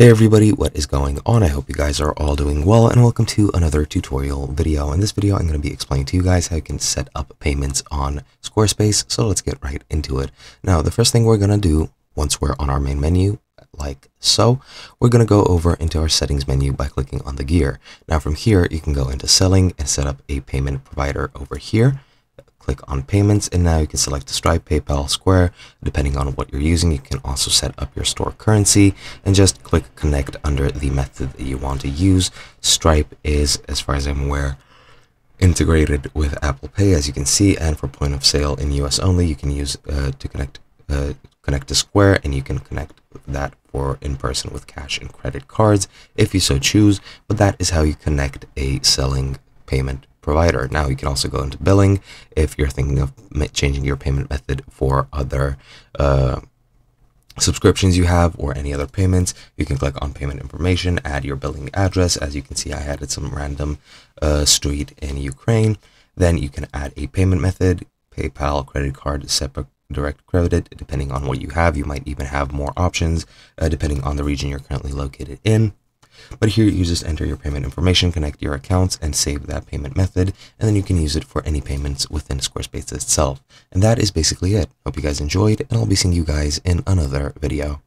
Hey everybody, what is going on? I hope you guys are all doing well, and welcome to another tutorial video. In this video, I'm going to be explaining to you guys how you can set up payments on Squarespace, so let's get right into it. Now, the first thing we're going to do, once we're on our main menu, like so, we're going to go over into our settings menu by clicking on the gear. Now from here, you can go into selling and set up a payment provider over here. Click on payments, and now you can select Stripe, PayPal, Square. Depending on what you're using, you can also set up your store currency and just click connect under the method that you want to use. Stripe is, as far as I'm aware, integrated with Apple Pay, as you can see, and for point of sale in US only, you can use to connect to Square, and you can connect that for in person with cash and credit cards if you so choose. But that is how you connect a selling payment provider. Now you can also go into billing if you're thinking of changing your payment method for other subscriptions you have or any other payments. You can click on payment information, add your billing address. As you can see, I added some random street in Ukraine. Then you can add a payment method, PayPal, credit card, SEPA, direct credit. Depending on what you have, you might even have more options depending on the region you're currently located in. But here you just enter your payment information, connect your accounts, and save that payment method, and then you can use it for any payments within Squarespace itself. And that is basically it. Hope you guys enjoyed, and I'll be seeing you guys in another video.